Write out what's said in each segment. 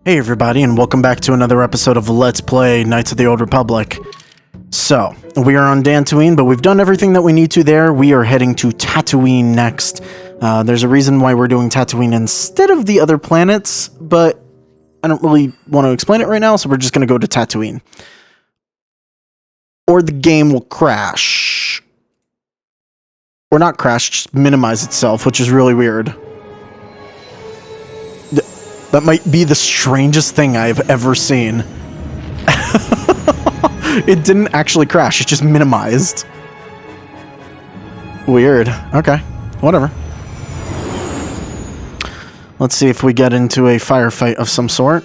Hey everybody, and welcome back to another episode of Let's Play Knights of the Old Republic. So, we are on Dantooine, but we've done everything that we need to there. We are heading to Tatooine next. There's a reason why we're doing Tatooine instead of the other planets, but I don't really want to explain it right now, so we're just going to go to Tatooine. Or the game will crash. Or not crash, just minimize itself, which is really weird. That might be the strangest thing I've ever seen. It didn't actually crash, it just minimized. Weird. Okay, whatever. Let's see if we get into a firefight of some sort.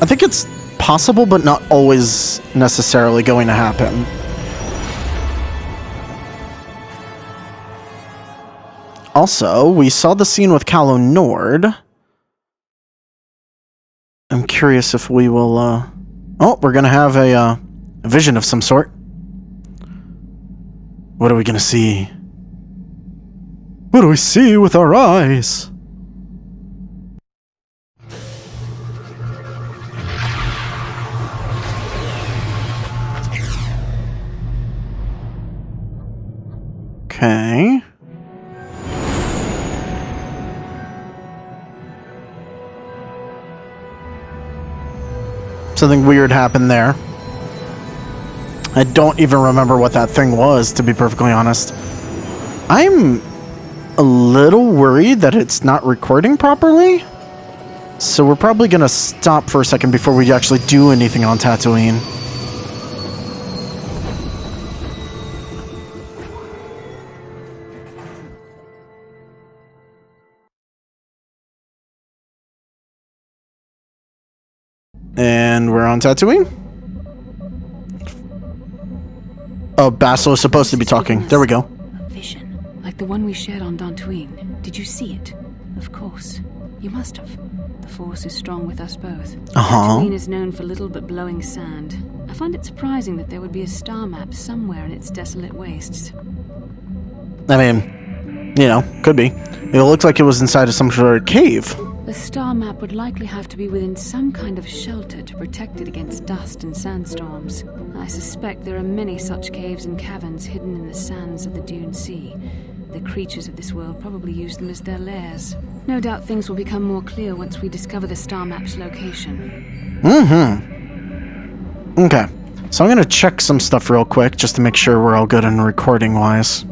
I think it's possible, but not always necessarily going to happen. Also, we saw the scene with Calo Nord. I'm curious if we will, Oh, we're gonna have a vision of some sort. What are we gonna see? What do we see with our eyes? Okay. Something weird happened there. I don't even remember what that thing was, to be perfectly honest. I'm a little worried that it's not recording properly. So we're probably going to stop for a second before we actually do anything on Tatooine. And we're on Tatooine. Oh, Basil is supposed to be talking. There we go. A vision, like the one we shared on Dantooine. Did you see it? Of course. You must have. The Force is strong with us both. Tatooine is known for little but blowing sand. I find it surprising that there would be a star map somewhere in its desolate wastes. I mean, you know, could be. It looks like it was inside of some sort of cave. The star map would likely have to be within some kind of shelter to protect it against dust and sandstorms. I suspect there are many such caves and caverns hidden in the sands of the Dune Sea. The creatures of this world probably use them as their lairs. No doubt things will become more clear once we discover the star map's location. Okay, so I'm gonna check some stuff real quick just to make sure we're all good in recording-wise.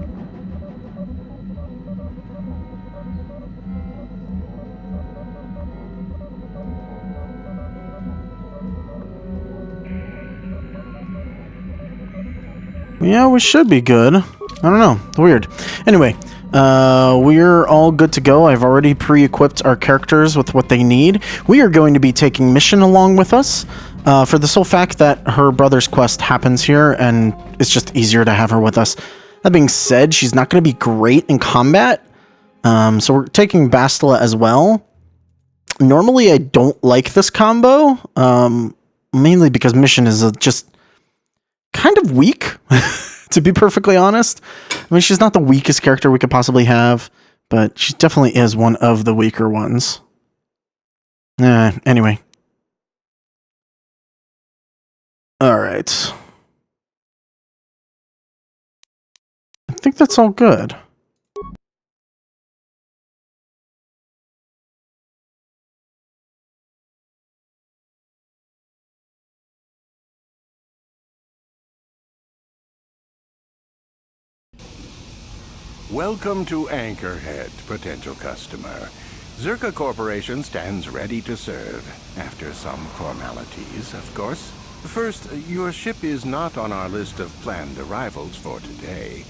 Yeah, we should be good. I don't know. Weird. Anyway, we're all good to go. I've already pre-equipped our characters with what they need. We are going to be taking Mission along with us for the sole fact that her brother's quest happens here, and it's just easier to have her with us. That being said, she's not going to be great in combat, so we're taking Bastila as well. Normally, I don't like this combo, mainly because Mission is just kind of weak, to be perfectly honest. I mean, she's not the weakest character we could possibly have, but she definitely is one of the weaker ones. Anyway. Alright. I think that's all good. Welcome to Anchorhead, potential customer. Czerka Corporation stands ready to serve, after some formalities, of course. First, your ship is not on our list of planned arrivals for today.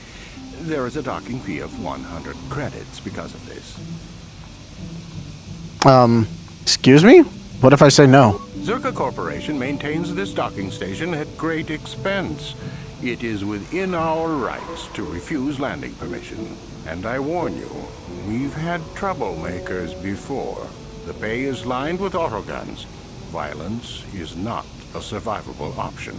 There is a docking fee of 100 credits because of this. Excuse me? What if I say no? Czerka Corporation maintains this docking station at great expense. It is within our rights to refuse landing permission. And I warn you, we've had troublemakers before. The bay is lined with autoguns. Violence is not a survivable option.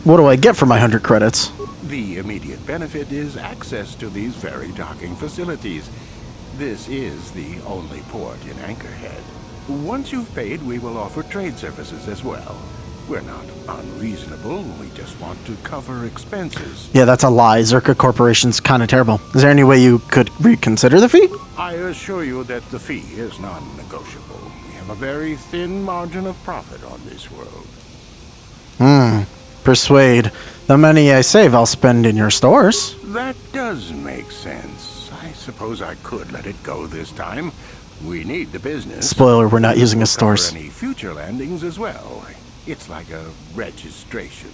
What do I get for my 100 credits? The immediate benefit is access to these very docking facilities. This is the only port in Anchorhead. Once you've paid, we will offer trade services as well. We're not unreasonable, we just want to cover expenses. Yeah, that's a lie. Czerka Corporation's kind of terrible. Is there any way you could reconsider the fee? I assure you that the fee is non-negotiable. We have a very thin margin of profit on this world. Persuade. The money I save I'll spend in your stores. That does make sense. I suppose I could let it go this time. We need the business. Spoiler, we're not using We'll his stores. cover any future landings as well. It's like a registration,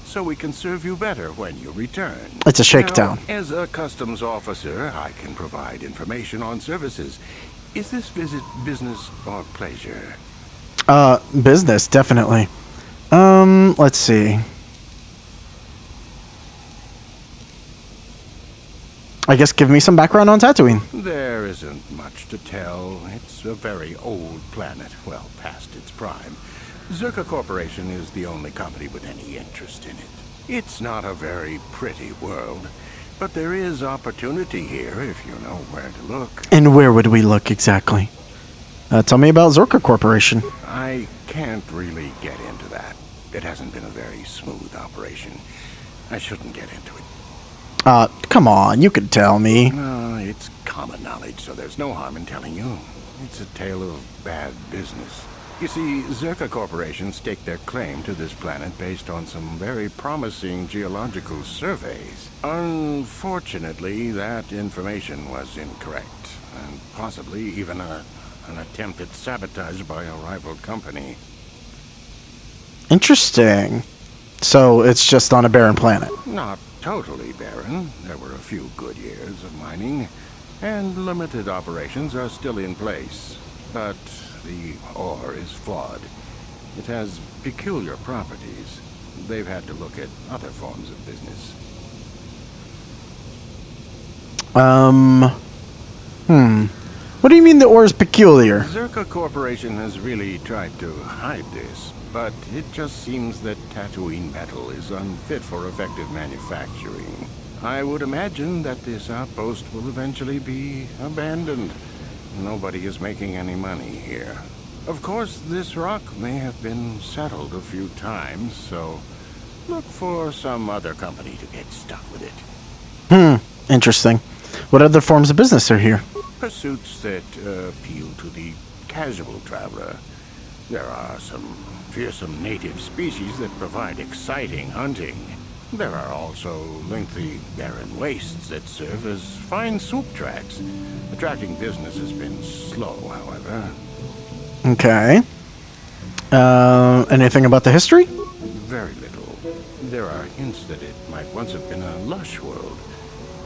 so we can serve you better when you return. It's a shakedown. Now, as a customs officer, I can provide information on services. Is this visit business or pleasure? Business, definitely. Let's see. I guess give me some background on Tatooine. There isn't much to tell. It's a very old planet, well past its prime. Czerka Corporation is the only company with any interest in it. It's not a very pretty world, but there is opportunity here if you know where to look. And where would we look exactly? Tell me about Czerka Corporation. I can't really get into that. It hasn't been a very smooth operation. I shouldn't get into it. Come on, you could tell me. It's common knowledge, so there's no harm in telling you. It's a tale of bad business. You see, Czerka Corporation staked their claim to this planet based on some very promising geological surveys. Unfortunately, that information was incorrect, and possibly even an attempt at sabotage by a rival company. Interesting. So it's just on a barren planet. Not totally barren. There were a few good years of mining, and limited operations are still in place. But the ore is flawed. It has peculiar properties. They've had to look at other forms of business. What do you mean the ore is peculiar? Czerka Corporation has really tried to hide this, but it just seems that Tatooine metal is unfit for effective manufacturing. I would imagine that this outpost will eventually be abandoned. Nobody is making any money here. Of course, this rock may have been settled a few times, so look for some other company to get stuck with it. Interesting. What other forms of business are here? Pursuits that appeal to the casual traveler. There are some fearsome native species that provide exciting hunting. There are also lengthy, barren wastes that serve as fine soup tracks. Attracting business has been slow, however. Okay. Anything about the history? Very little. There are hints that it might once have been a lush world,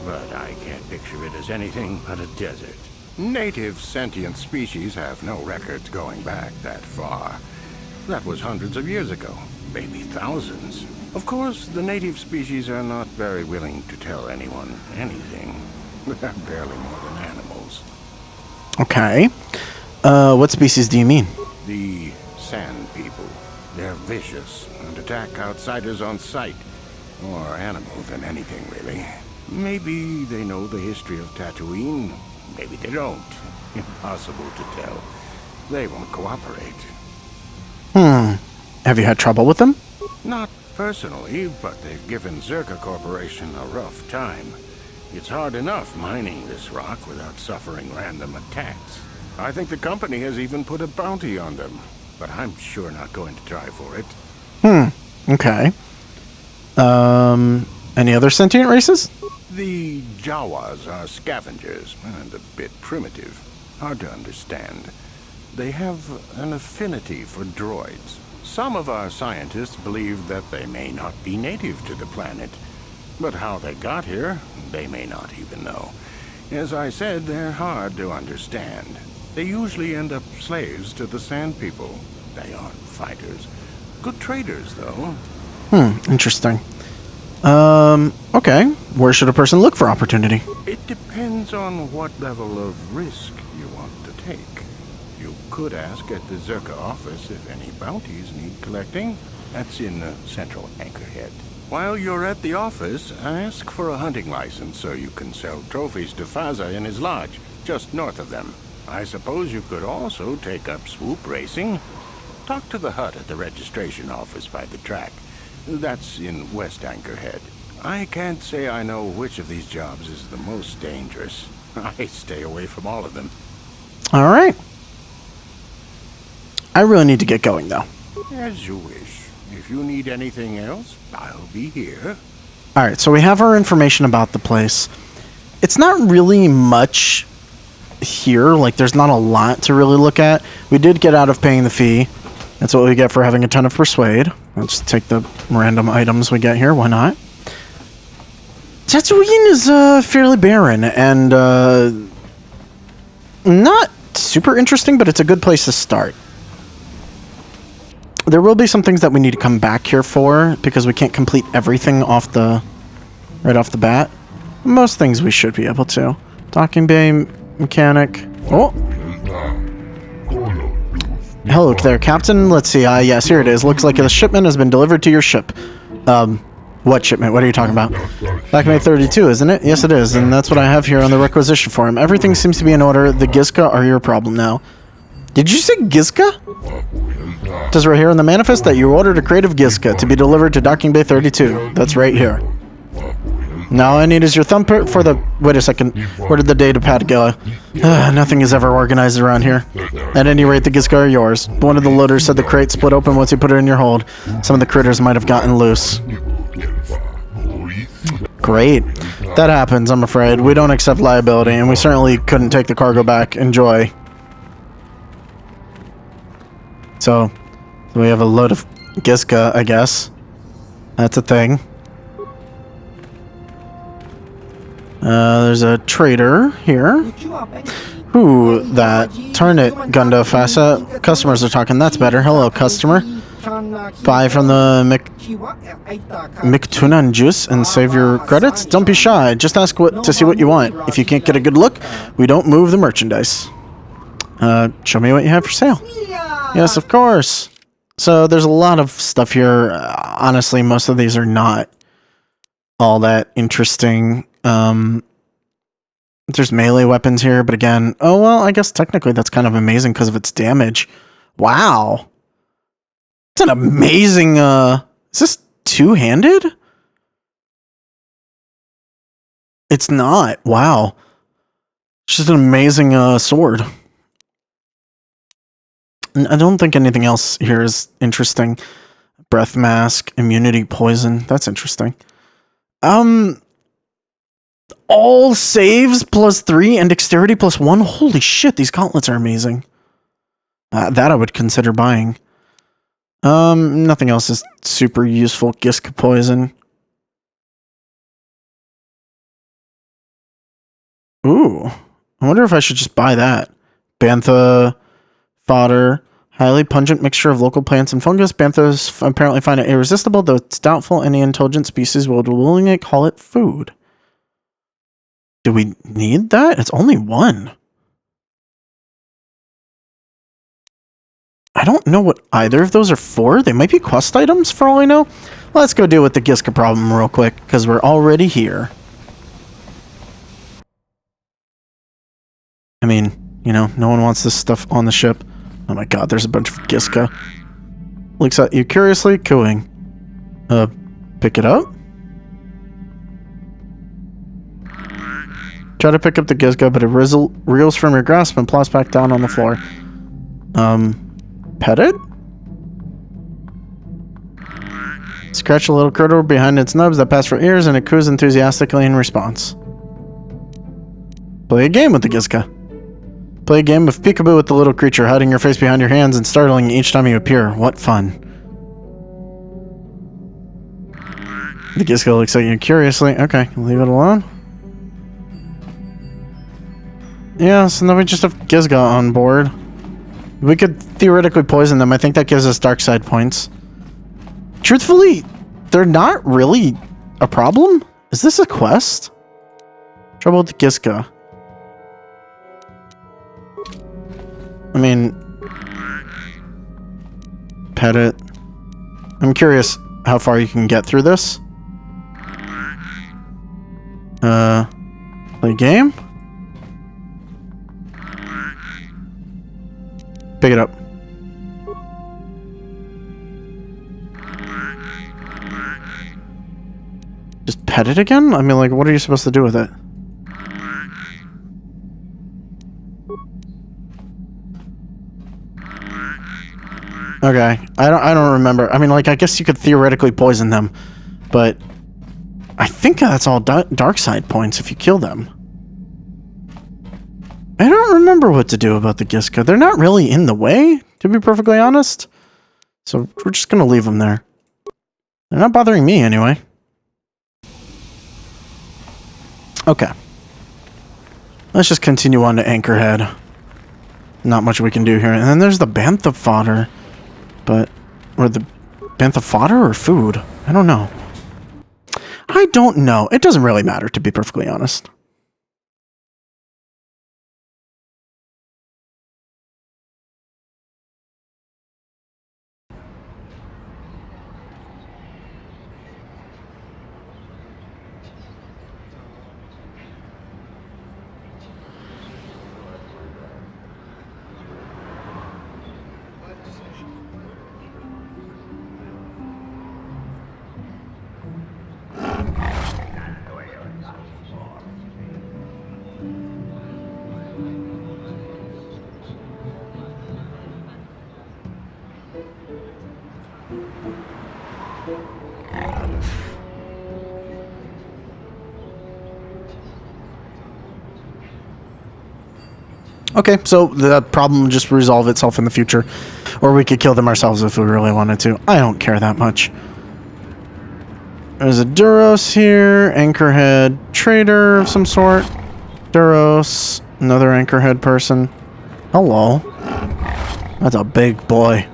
but I can't picture it as anything but a desert. Native sentient species have no records going back that far. That was hundreds of years ago, maybe thousands. Of course, the native species are not very willing to tell anyone anything. They're barely more than animals. Okay. What species do you mean? The Sand People. They're vicious and attack outsiders on sight. More animal than anything, really. Maybe they know the history of Tatooine. Maybe they don't. Impossible to tell. They won't cooperate. Have you had trouble with them? Not personally, but they've given Czerka Corporation a rough time. It's hard enough mining this rock without suffering random attacks. I think the company has even put a bounty on them, but I'm sure not going to try for it. Okay. Any other sentient races? The Jawas are scavengers, and a bit primitive. Hard to understand. They have an affinity for droids. Some of our scientists believe that they may not be native to the planet. But how they got here, they may not even know. As I said, they're hard to understand. They usually end up slaves to the Sand People. They aren't fighters. Good traders, though. Interesting. Okay. Where should a person look for opportunity? It depends on what level of risk you want to take. You could ask at the Czerka office if any bounties need collecting. That's in central Anchorhead. While you're at the office, ask for a hunting license so you can sell trophies to Faza in his lodge, just north of them. I suppose you could also take up swoop racing. Talk to the hut at the registration office by the track. That's in West Anchorhead. I can't say I know which of these jobs is the most dangerous. I stay away from all of them. All right. I really need to get going, though. As you wish. If you need anything else, I'll be here. All right, so we have our information about the place. It's not really much here. Like, there's not a lot to really look at. We did get out of paying the fee. That's what we get for having a ton of Persuade. Let's take the random items we get here. Why not? Tatooine is fairly barren and not super interesting, but it's a good place to start. There will be some things that we need to come back here for because we can't complete everything right off the bat. Most things we should be able to. Docking bay mechanic. Oh. Hello there, Captain. Let's see. Yes, here it is. Looks like the shipment has been delivered to your ship. What shipment? What are you talking about? Back May 32, isn't it? Yes, it is. And that's what I have here on the requisition form. Everything seems to be in order. The Gizka are your problem now. Did you say Gizka? It says right here in the manifest that you ordered a crate of Gizka to be delivered to Docking Bay 32. That's right here. Now all I need is your thumbprint for the... Wait a second. Where did the data pad go? Nothing is ever organized around here. At any rate, the Gizka are yours. One of the loaders said the crate split open once you put it in your hold. Some of the critters might have gotten loose. Great. That happens, I'm afraid. We don't accept liability, and we certainly couldn't take the cargo back. Enjoy. So we have a load of Gizka, I guess. That's a thing. There's a trader here. Ooh, that Tarnit Gunda Fasa. Customers are talking. That's better. Hello, customer. Buy from the Mictunan juice and save your credits? Don't be shy. Just ask to see what you want. If you can't get a good look, we don't move the merchandise. Show me what you have for sale. Yes, of course. So there's a lot of stuff here. Honestly, most of these are not all that interesting. There's melee weapons here, but again, oh well, I guess technically that's kind of amazing because of its damage. Wow. It's an amazing, is this two-handed? It's not. Wow. It's just an amazing, sword. I don't think anything else here is interesting. Breath mask, immunity poison. That's interesting. All saves +3 and dexterity +1. Holy shit, these gauntlets are amazing. That I would consider buying. Nothing else is super useful. Gizka poison. Ooh. I wonder if I should just buy that. Bantha fodder. Highly pungent mixture of local plants and fungus. Banthas apparently find it irresistible, though it's doubtful any intelligent species will willingly call it food. Do we need that? It's only one. I don't know what either of those are for. They might be quest items for all I know. Let's go deal with the Gizka problem real quick, because we're already here. I mean, you know, no one wants this stuff on the ship. Oh my god, there's a bunch of Gizka. Looks at you curiously, cooing. Pick it up? Try to pick up the Gizka, but it reels from your grasp and plops back down on the floor. Pet it? Scratch a little critter behind its nubs that pass for ears, and it coos enthusiastically in response. Play a game with the Gizka. Play a game of peekaboo with the little creature, hiding your face behind your hands and startling each time you appear. What fun. The Gizka looks at you curiously. Okay, leave it alone. Yeah, so now we just have Gizka on board. We could theoretically poison them. I think that gives us dark side points. Truthfully, they're not really a problem. Is this a quest? Trouble with the Gizka. I mean, pet it. I'm curious how far you can get through this. Play game? Pick it up. Just pet it again? I mean, like, what are you supposed to do with it? Okay, I don't remember. I mean, like, I guess you could theoretically poison them, but I think that's all dark side points if you kill them. I don't remember what to do about the Giska. They're not really in the way, to be perfectly honest. So we're just gonna leave them there. They're not bothering me anyway. Okay. Let's just continue on to Anchorhead. Not much we can do here. And then there's the bantha fodder. But, or the bantha fodder or food? I don't know. I don't know. It doesn't really matter, to be perfectly honest. Okay, so the problem will just resolve itself in the future. Or we could kill them ourselves if we really wanted to. I don't care that much. There's a Duros here. Anchorhead trader of some sort. Duros. Another Anchorhead person. Hello. That's a big boy.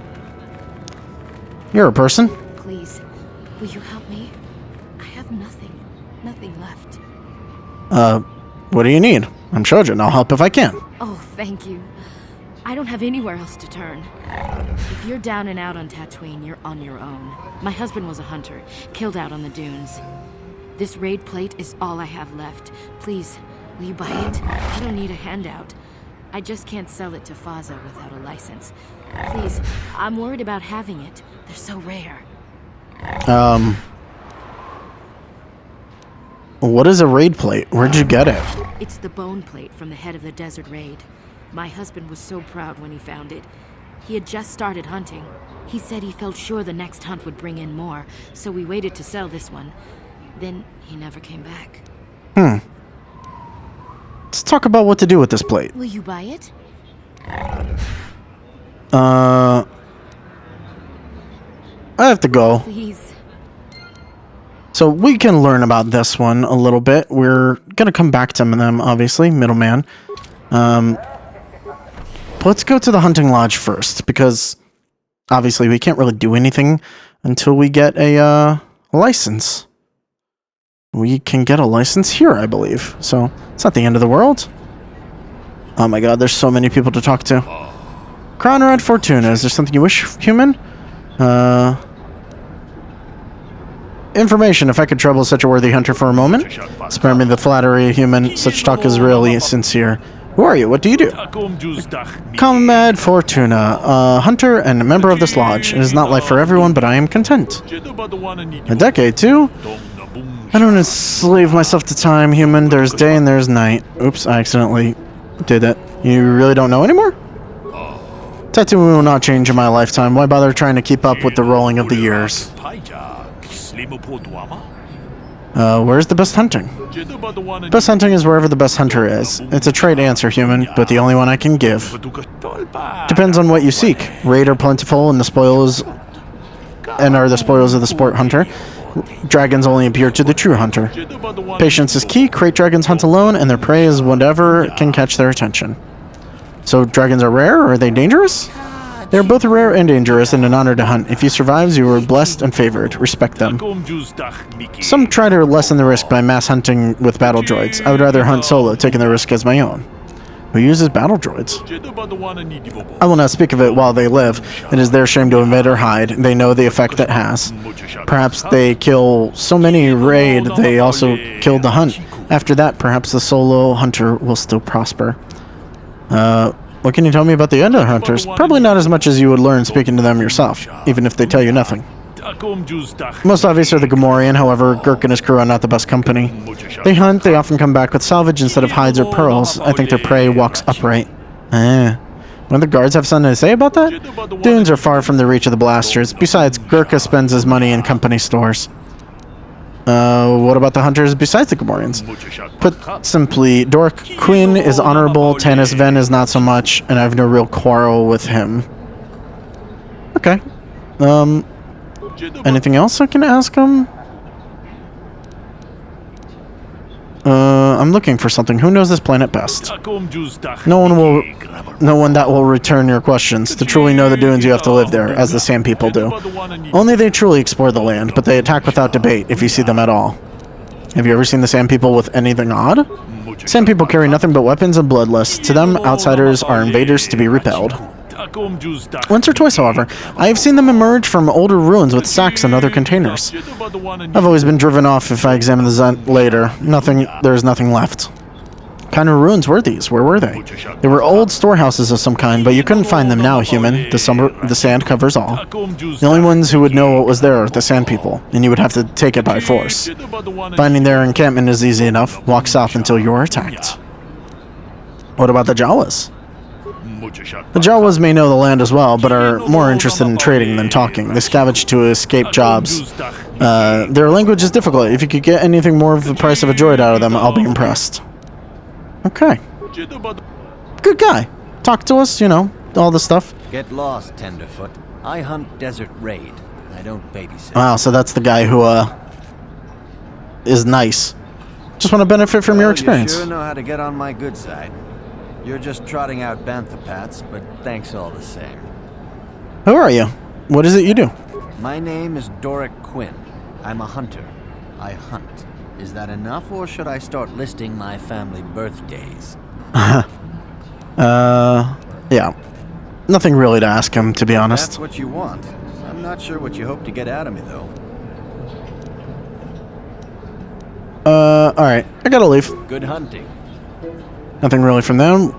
You're a person? Please, will you help me? I have nothing. Nothing left. What do you need? I'm Shojin. I'll help if I can. Oh, thank you. I don't have anywhere else to turn. If you're down and out on Tatooine, you're on your own. My husband was a hunter, killed out on the dunes. This raid plate is all I have left. Please, will you buy it? I don't need a handout. I just can't sell it to Faza without a license. Please, I'm worried about having it. They're so rare. What is a raid plate? Where'd you get it? It's the bone plate from the head of the desert raid. My husband was so proud when he found it. He had just started hunting. He said he felt sure the next hunt would bring in more, so we waited to sell this one. Then he never came back. Let's talk about what to do with this plate. Will you buy it? I have to go. Please. So we can learn about this one a little bit. We're gonna come back to them, obviously, middleman. Let's go to the hunting lodge first, because obviously we can't really do anything until we get a license. We can get a license here, I believe. So it's not the end of the world. Oh my god, there's so many people to talk to. Crown Red Fortuna, is there something you wish, human? Information, if I could trouble such a worthy hunter for a moment. Spare me the flattery, human. Such talk is really sincere. Who are you? What do you do? Comrade Fortuna, a hunter and a member of this lodge. It is not life for everyone, but I am content. A decade, too? I don't enslave myself to time, human. There's day and there's night. Oops, I accidentally did that. You really don't know anymore? Tatooine will not change in my lifetime. Why bother trying to keep up with the rolling of the years? Where's the best hunting? Best hunting is wherever the best hunter is. It's a trite answer, human, but the only one I can give. Depends on what you seek. Raid are plentiful and the spoils are the spoils of the sport hunter. Dragons only appear to the true hunter. Patience is key. Crate dragons hunt alone, and their prey is whatever can catch their attention. So dragons are rare, or are they dangerous? They are both rare and dangerous, and an honor to hunt. If you survive, you are blessed and favored. Respect them. Some try to lessen the risk by mass hunting with battle droids. I would rather hunt solo, taking the risk as my own. Who uses battle droids? I will not speak of it while they live. It is their shame to omit or hide. They know the effect that has. Perhaps they kill so many raid, they also killed the hunt. After that, perhaps the solo hunter will still prosper. What can you tell me about the other hunters? Probably not as much as you would learn speaking to them yourself, even if they tell you nothing. Most obvious are the Gamorrean, however, Gurk and his crew are not the best company. They hunt, they often come back with salvage instead of hides or pearls. I think their prey walks upright. When the guards have something to say about that? Dunes are far from the reach of the blasters. Besides, Gurkha spends his money in company stores. What about the hunters besides the Gamorreans? Put simply, Doric Quinn is honorable, Tanis Ven is not so much, and I have no real quarrel with him. Okay. Anything else I can ask him? I'm looking for something. Who knows this planet best? No one that will return your questions. To truly know the dunes, you have to live there, as the Sand People do. Only they truly explore the land, but they attack without debate, if you see them at all. Have you ever seen the Sand People with anything odd? Sand People carry nothing but weapons and bloodlust. To them, outsiders are invaders to be repelled. Once or twice, however, I have seen them emerge from older ruins with sacks and other containers. I've always been driven off if I examine the Zent later. There is nothing left. What kind of ruins were these? Where were they? They were old storehouses of some kind, but you couldn't find them now, human. The sand covers all. The only ones who would know what was there are the Sand People, and you would have to take it by force. Finding their encampment is easy enough. Walk south until you are attacked. What about the Jawas? The Jawas may know the land as well, but are more interested in trading than talking. They scavenge to escape jobs. Their language is difficult. If you could get anything more of the price of a droid out of them, I'll be impressed. Okay. Good guy. Talk to us, you know, all the stuff. Get lost, Tenderfoot. I hunt Desert Raid. I don't babysit. Wow, so that's the guy who, is nice. Just want to benefit from your experience. You sure know how to get on my good side. You're just trotting out banthapats, but thanks all the same. Who are you? What is it you do? My name is Doric Quinn. I'm a hunter. I hunt. Is that enough, or should I start listing my family birthdays? Yeah. Nothing really to ask him, to be honest. That's what you want. I'm not sure what you hope to get out of me, though. Alright. I gotta leave. Good hunting. Nothing really from them.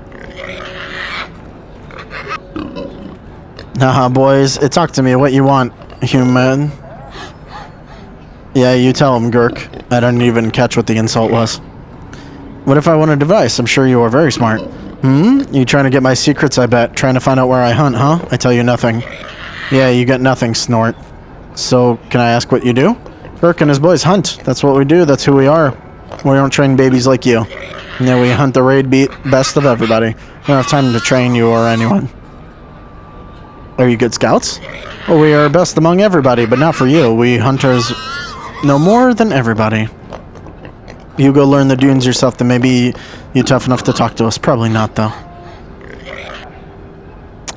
Haha, boys. Talk to me. What you want, human? Yeah, you tell him, Gurk. I don't even catch what the insult was. What if I want a device? I'm sure you are very smart. You trying to get my secrets, I bet. Trying to find out where I hunt, huh? I tell you nothing. Yeah, you got nothing, Snort. So, can I ask what you do? Gurk and his boys hunt. That's what we do. That's who we are. We don't train babies like you. Yeah, we hunt the raid beat best of everybody. We don't have time to train you or anyone. Are you good scouts? Well, we are best among everybody, but not for you. We hunters know more than everybody. You go learn the dunes yourself, then maybe you're tough enough to talk to us. Probably not, though.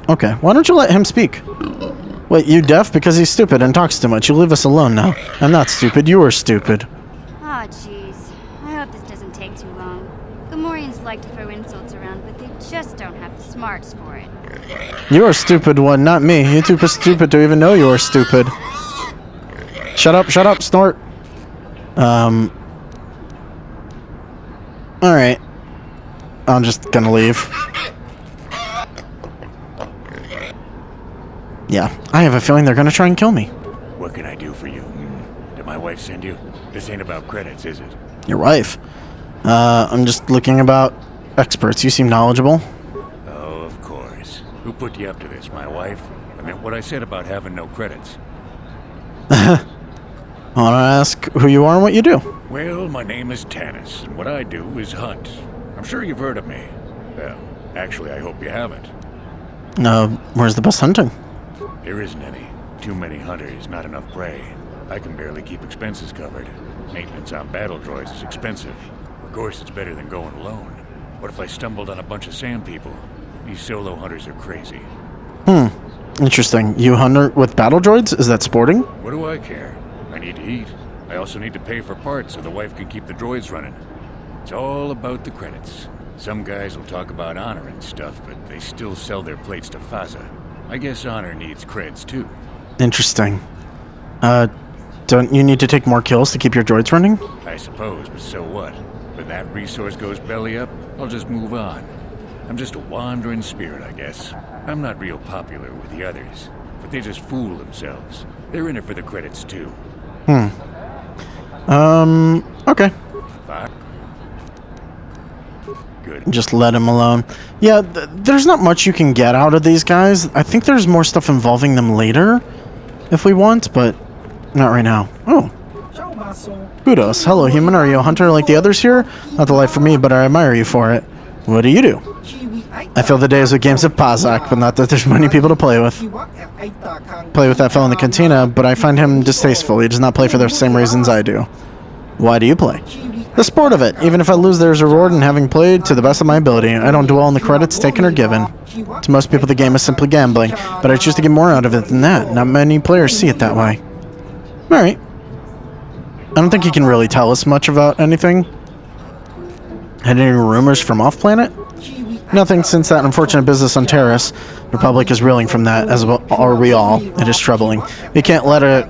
Okay, why don't you let him speak? Wait, you deaf? Because he's stupid and talks too much. You leave us alone now. I'm not stupid. You are stupid. Ah, jeez. I hope this doesn't take too long. Gamorreans like to throw insults around, but they just don't have the smarts for it. You are stupid one, not me. You're too stupid to even know you are stupid. Shut up, Snort. Alright. I'm just gonna leave. Yeah, I have a feeling they're gonna try and kill me. What can I do for you? Did my wife send you? This ain't about credits, is it? Your wife? I'm just looking about experts. You seem knowledgeable. Oh, of course. Who put you up to this, my wife? I meant what I said about having no credits. I want to ask who you are and what you do. Well, my name is Tanis, and what I do is hunt. I'm sure you've heard of me. Well, actually, I hope you haven't. Where's the best hunting? There isn't any. Too many hunters, not enough prey. I can barely keep expenses covered. Maintenance on battle droids is expensive. Of course, it's better than going alone. What if I stumbled on a bunch of sand people? These solo hunters are crazy. Interesting. You hunt with battle droids? Is that sporting? What do I care? I need to eat. I also need to pay for parts so the wife can keep the droids running. It's all about the credits. Some guys will talk about honor and stuff, but they still sell their plates to Faza. I guess honor needs creds too. Interesting. Don't you need to take more kills to keep your droids running? I suppose, but so what? With that resource goes belly up, I'll just move on. I'm just a wandering spirit, I guess. I'm not real popular with the others, but they just fool themselves. They're in it for the credits, too. Okay. Fine. Good. Just let him alone. Yeah, there's not much you can get out of these guys. I think there's more stuff involving them later, if we want, but not right now. Oh. Kudos. Hello, human. Are you a hunter like the others here? Not the life for me, but I admire you for it. What do you do? I fill the days with games of Pazak, but not that there's many people to play with. Play with that fellow in the cantina, but I find him distasteful. He does not play for the same reasons I do. Why do you play? The sport of it. Even if I lose, there's a reward in having played to the best of my ability. I don't dwell on the credits taken or given. To most people, the game is simply gambling, but I choose to get more out of it than that. Not many players see it that way. Alright. I don't think he can really tell us much about anything. Had any rumors from off-planet? Nothing since that unfortunate business on Terrace. The Republic is reeling from that, as are we all. It is troubling. We can't let that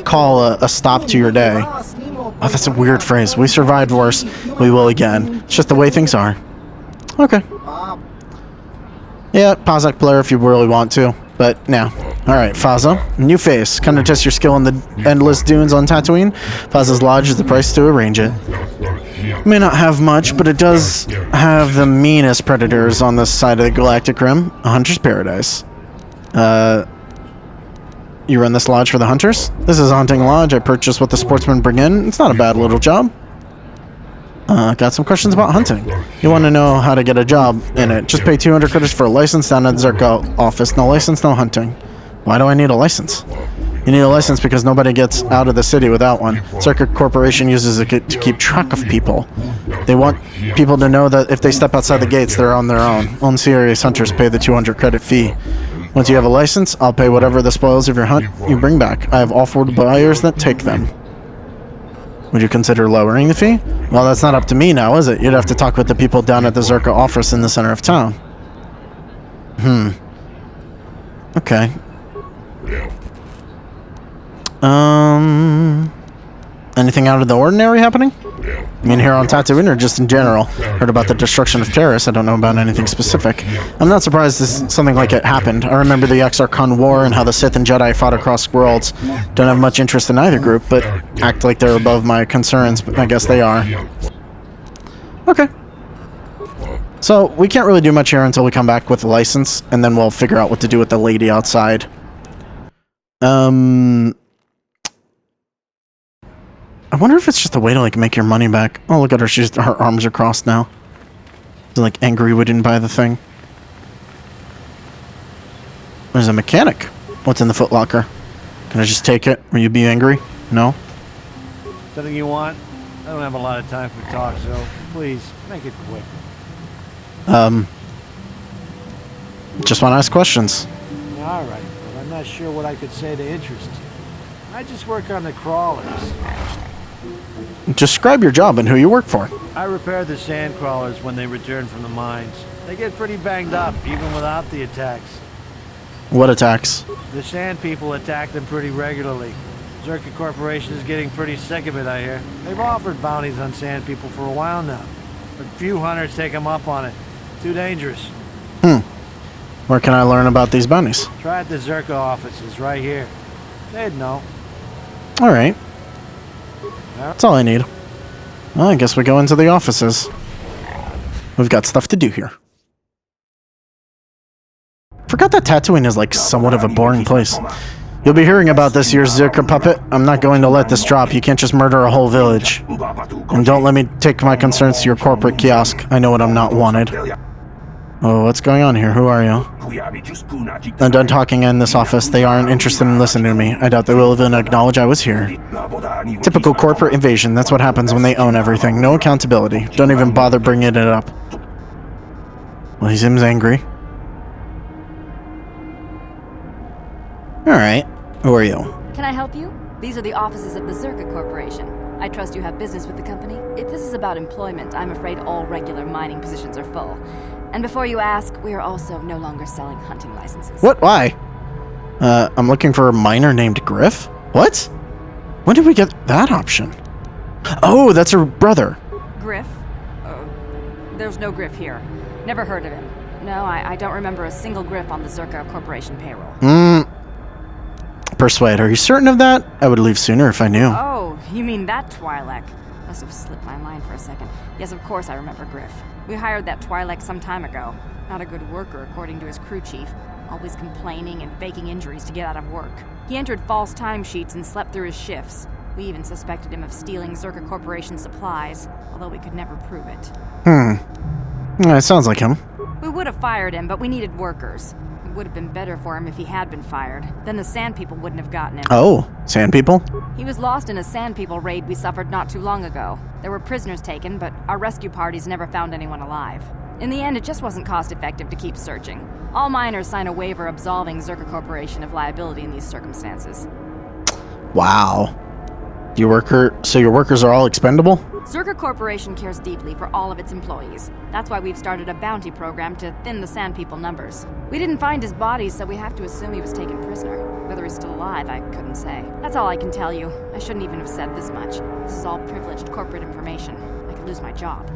call a stop to your day. Oh, that's a weird phrase. We survived worse. We will again. It's just the way things are. Okay. Yeah, Pazak player if you really want to. But now. Alright, Faza. New face. Come to test your skill in the endless dunes on Tatooine. Faza's Lodge is the price to arrange it. May not have much, but it does have the meanest predators on this side of the galactic rim. A hunter's paradise. You run this lodge for the hunters? This is a hunting lodge. I purchased what the sportsmen bring in. It's not a bad little job. Got some questions about hunting. You want to know how to get a job in it. Just pay 200 credits for a license down at the Czerka office. No license, no hunting. Why do I need a license? You need a license because nobody gets out of the city without one. Czerka Corporation uses it to keep track of people. They want people to know that if they step outside the gates, they're on their own. Unserious hunters pay the 200 credit fee. Once you have a license, I'll pay whatever the spoils of your hunt you bring back. I have offered buyers that take them. Would you consider lowering the fee? Well, that's not up to me now, is it? You'd have to talk with the people down at the Czerka office in the center of town. Okay. Anything out of the ordinary happening? I mean, here on Tatooine or just in general? Heard about the destruction of Terrace. I don't know about anything specific. I'm not surprised something like it happened. I remember the Exarchon War and how the Sith and Jedi fought across worlds. Don't have much interest in either group, but act like they're above my concerns, but I guess they are. Okay. So, we can't really do much here until we come back with a license, and then we'll figure out what to do with the lady outside. I wonder if it's just a way to, like, make your money back. Oh, look at her. Her arms are crossed now. She's, like, angry we didn't buy the thing. There's a mechanic. What's in the footlocker? Can I just take it? Will you be angry? No? Something you want? I don't have a lot of time for talk, so please, make it quick. Just want to ask questions. Alright, but I'm not sure what I could say to interest you. I just work on the crawlers. Describe your job and who you work for. I repair the sand crawlers when they return from the mines. They get pretty banged up, even without the attacks. What attacks? The sand people attack them pretty regularly. Czerka Corporation is getting pretty sick of it, I hear. They've offered bounties on sand people for a while now. But few hunters take them up on it. Too dangerous. Where can I learn about these bounties? Try at the Czerka offices, right here. They'd know. Alright. That's all I need. Well, I guess we go into the offices. We've got stuff to do here. Forgot that Tatooine is like somewhat of a boring place. You'll be hearing about this year's Czerka puppet. I'm not going to let this drop. You can't just murder a whole village. And don't let me take my concerns to your corporate kiosk. I know what I'm not wanted. Oh, what's going on here? Who are you? I'm done talking in this office. They aren't interested in listening to me. I doubt they will even acknowledge I was here. Typical corporate invasion. That's what happens when they own everything. No accountability. Don't even bother bringing it up. Well, he seems angry. Alright. Who are you? Can I help you? These are the offices of the Czerka Corporation. I trust you have business with the company. If this is about employment, I'm afraid all regular mining positions are full. And before you ask, we are also no longer selling hunting licenses. What? Why? I'm looking for a miner named Griff? What? When did we get that option? Oh, that's her brother. Griff? There's no Griff here. Never heard of him. No, I don't remember a single Griff on the Czerka Corporation payroll. Persuade. Are you certain of that? I would leave sooner if I knew. Oh, you mean that Twi'lek? Must have slipped my mind for a second. Yes, of course I remember Griff. We hired that Twi'lek some time ago. Not a good worker, according to his crew chief. Always complaining and faking injuries to get out of work. He entered false timesheets and slept through his shifts. We even suspected him of stealing Czerka Corporation supplies, although we could never prove it. It sounds like him. We would have fired him, but we needed workers. It would have been better for him if he had been fired. Then the Sand People wouldn't have gotten him. Oh, Sand People? He was lost in a Sand People raid we suffered not too long ago. There were prisoners taken, but our rescue parties never found anyone alive. In the end, it just wasn't cost-effective to keep searching. All miners sign a waiver absolving Czerka Corporation of liability in these circumstances. Wow. So your workers are all expendable? Czerka Corporation cares deeply for all of its employees. That's why we've started a bounty program to thin the Sand People numbers. We didn't find his body, so we have to assume he was taken prisoner. Whether he's still alive, I couldn't say. That's all I can tell you. I shouldn't even have said this much. This is all privileged corporate information. I could lose my job.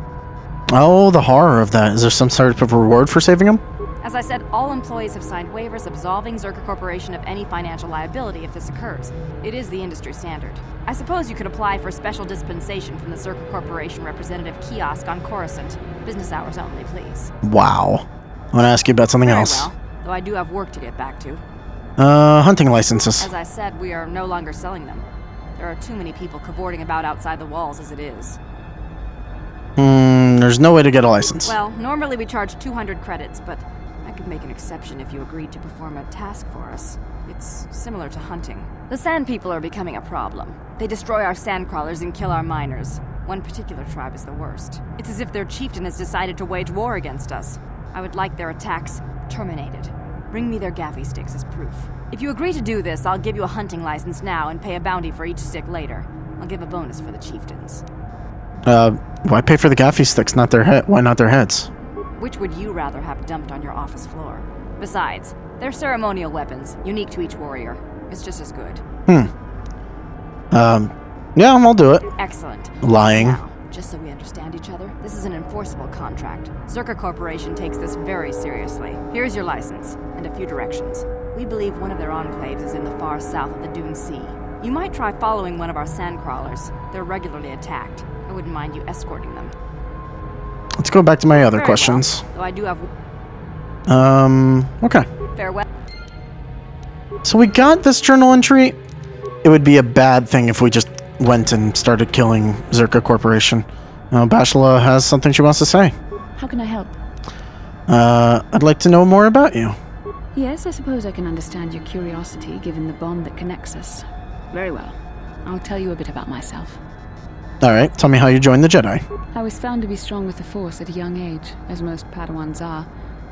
Oh, the horror of that. Is there some sort of reward for saving him? As I said, all employees have signed waivers absolving Czerka Corporation of any financial liability if this occurs. It is the industry standard. I suppose you could apply for special dispensation from the Czerka Corporation representative kiosk on Coruscant. Business hours only, please. Wow. I want to ask you about something Very else. well, though I do have work to get back to. Hunting licenses. As I said, we are no longer selling them. There are too many people cavorting about outside the walls as it is. There's no way to get a license. Well, normally we charge 200 credits, but I could make an exception if you agreed to perform a task for us. It's similar to hunting. The Sand People are becoming a problem. They destroy our sandcrawlers and kill our miners. One particular tribe is the worst. It's as if their chieftain has decided to wage war against us. I would like their attacks terminated. Bring me their gaffy sticks as proof. If you agree to do this, I'll give you a hunting license now and pay a bounty for each stick later. I'll give a bonus for the chieftains. Why pay for the gaffy sticks, not their head? Why not their heads? Which would you rather have dumped on your office floor? Besides, they're ceremonial weapons, unique to each warrior. It's just as good. Yeah, I'll do it. Excellent. Lying. Now, just so we understand each other, this is an enforceable contract. Czerka Corporation takes this very seriously. Here's your license, and a few directions. We believe one of their enclaves is in the far south of the Dune Sea. You might try following one of our sandcrawlers. They're regularly attacked. I wouldn't mind you escorting them. Let's go back to my other Very questions. well, though I do have... Okay. Farewell. So we got this journal entry. It would be a bad thing if we just went and started killing Czerka Corporation. Bashla has something she wants to say. How can I help? I'd like to know more about you. Yes, I suppose I can understand your curiosity, given the bond that connects us. Very well. I'll tell you a bit about myself. Alright, tell me how you joined the Jedi. I was found to be strong with the Force at a young age, as most Padawans are.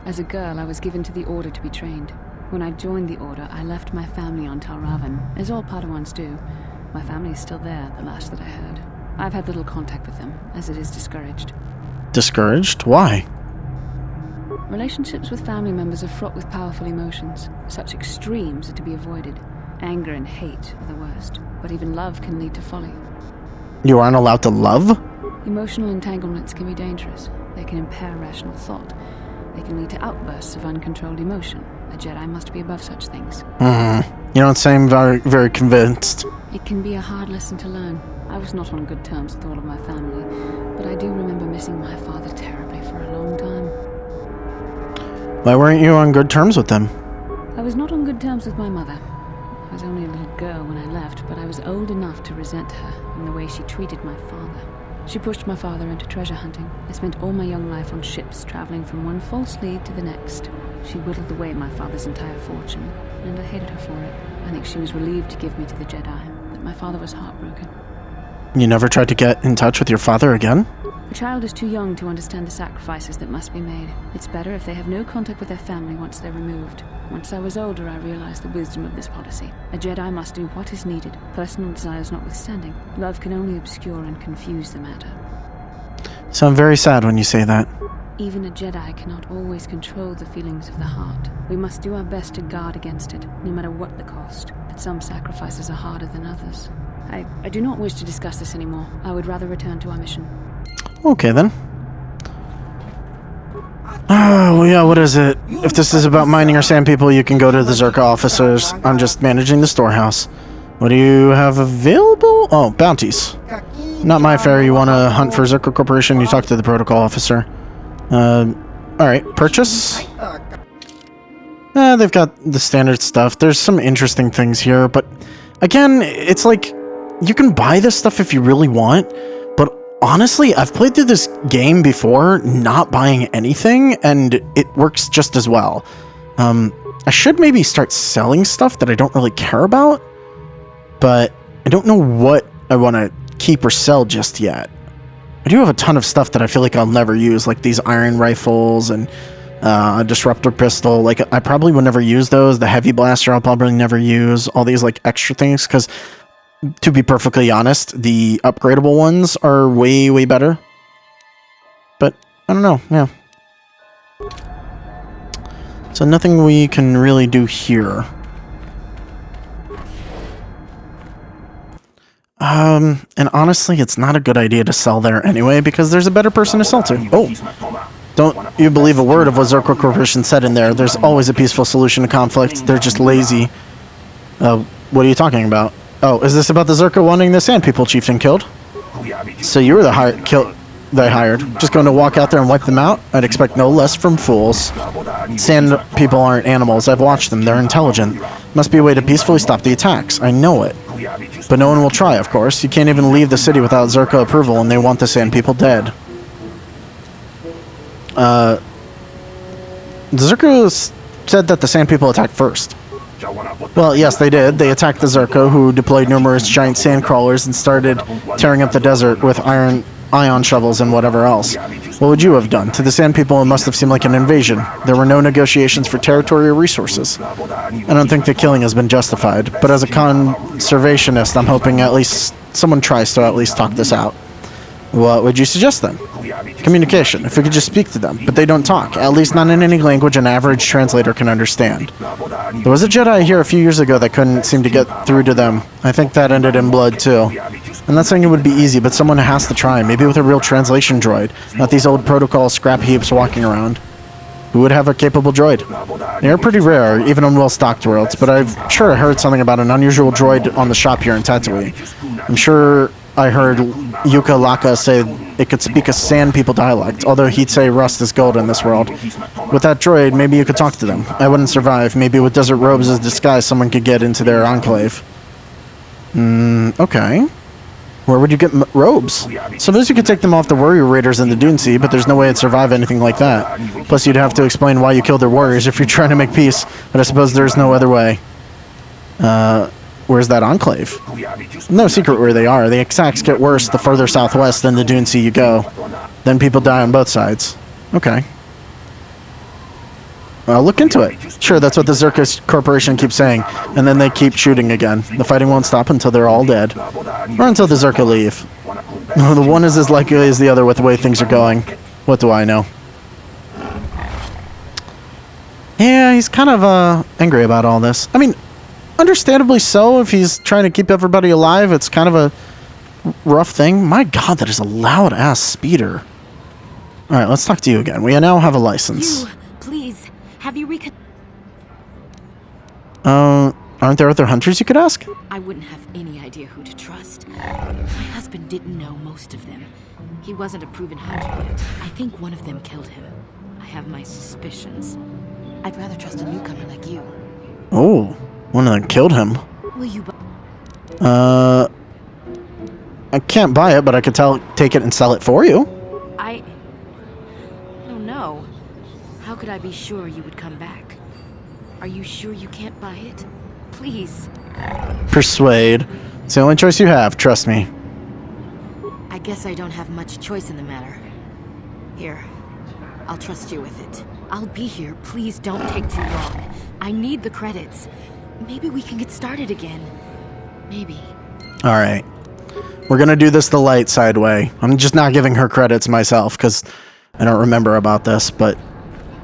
As a girl, I was given to the Order to be trained. When I joined the Order, I left my family on Tal Ravan, as all Padawans do. My family is still there, the last that I heard. I've had little contact with them, as it is discouraged. Discouraged? Why? Relationships with family members are fraught with powerful emotions. Such extremes are to be avoided. Anger and hate are the worst, but even love can lead to folly. You aren't allowed to love? Emotional entanglements can be dangerous. They can impair rational thought. They can lead to outbursts of uncontrolled emotion. A Jedi must be above such things. You don't seem very, very convinced. It can be a hard lesson to learn. I was not on good terms with all of my family, but I do remember missing my father terribly for a long time. Why weren't you on good terms with them? I was not on good terms with my mother. I was only a little girl when I left, but I was old enough to resent her in the way she treated my father. She pushed my father into treasure hunting. I spent all my young life on ships, traveling from one false lead to the next. She whittled away my father's entire fortune, and I hated her for it. I think she was relieved to give me to the Jedi, but my father was heartbroken. You never tried to get in touch with your father again? A child is too young to understand the sacrifices that must be made. It's better if they have no contact with their family once they're removed. Once I was older, I realized the wisdom of this policy. A Jedi must do what is needed, personal desires notwithstanding. Love can only obscure and confuse the matter. Sound very sad when you say that. Even a Jedi cannot always control the feelings of the heart. We must do our best to guard against it, no matter what the cost. But some sacrifices are harder than others. I do not wish to discuss this anymore. I would rather return to our mission. Okay, then. Oh, yeah, what is it? If this is about mining or sand people, you can go to the Czerka officers. I'm just managing the storehouse. What do you have available? Oh, bounties. Not my affair. You want to hunt for Czerka Corporation, you talk to the protocol officer. Alright, purchase? They've got the standard stuff. There's some interesting things here, but again, it's like, you can buy this stuff if you really want, but honestly, I've played through this game before not buying anything, and it works just as well. I should maybe start selling stuff that I don't really care about, but I don't know what I want to keep or sell just yet. I do have a ton of stuff that I feel like I'll never use, like these iron rifles and a disruptor pistol. Like, I probably will never use those. The heavy blaster I'll probably never use. All these, like, extra things, because, to be perfectly honest, the upgradable ones are way, way better. But, I don't know, yeah. So nothing we can really do here. And honestly, it's not a good idea to sell there anyway, because there's a better person to sell to. Oh! Don't you believe a word of what Czerka Corporation said in there. There's always a peaceful solution to conflict. They're just lazy. What are you talking about? Oh, is this about the Czerka wanting the Sand People chieftain killed? So you were the they hired. Just going to walk out there and wipe them out? I'd expect no less from fools. Sand People aren't animals. I've watched them. They're intelligent. Must be a way to peacefully stop the attacks. I know it. But no one will try, of course. You can't even leave the city without Czerka approval, and they want the Sand People dead. The Czerka said that the Sand People attacked first. Well, yes, they did. They attacked the Czerka, who deployed numerous giant sand crawlers and started tearing up the desert with ion shovels and whatever else. What would you have done? To the Sand People, it must have seemed like an invasion. There were no negotiations for territory or resources. I don't think the killing has been justified, but as a conservationist, I'm hoping at least someone tries to at least talk this out. What would you suggest then? Communication, if we could just speak to them. But they don't talk, at least not in any language an average translator can understand. There was a Jedi here a few years ago that couldn't seem to get through to them. I think that ended in blood too. I'm not saying it would be easy, but someone has to try, maybe with a real translation droid, not these old protocol scrap heaps walking around. Who would have a capable droid? They are pretty rare, even on well-stocked worlds, but I've sure heard something about an unusual droid on the shop here in Tatooine. I'm sure I heard Yuka Laka say it could speak a Sand People dialect, although he'd say rust is gold in this world. With that droid, maybe you could talk to them. I wouldn't survive. Maybe with desert robes as disguise, someone could get into their enclave. Okay. Where would you get robes? Suppose you could take them off the warrior raiders in the Dune Sea, but there's no way I'd survive anything like that. Plus, you'd have to explain why you killed their warriors if you're trying to make peace, but I suppose there's no other way. Where's that enclave? No secret where they are. The attacks get worse the further southwest than the Dune Sea you go. Then people die on both sides. Okay. I'll look into it. Sure, that's what the Czerka Corporation keeps saying, and then they keep shooting again. The fighting won't stop until they're all dead. Or until the Czerka leave. The one is as likely as the other with the way things are going. What do I know? Yeah, he's kind of angry about all this. I mean, understandably so, if he's trying to keep everybody alive. It's kind of a rough thing. My god, that is a loud-ass speeder. Alright, let's talk to you again. We now have a license. You, please, have you Aren't there other hunters you could ask? I wouldn't have any idea who to trust. My husband didn't know most of them. He wasn't a proven hunter yet. I think one of them killed him. I have my suspicions. I'd rather trust a newcomer like you. Oh, one of them killed him. Will you I can't buy it, but I could take it and sell it for you. I don't know. How could I be sure you would come back? Are you sure you can't buy it? Please. Persuade. It's the only choice you have, trust me. I guess I don't have much choice in the matter. Here, I'll trust you with it. I'll be here. Please don't take too long. I need the credits. Maybe we can get started again. Maybe. Alright. We're gonna do this the light side way. I'm just not giving her credits myself, because I don't remember about this, but...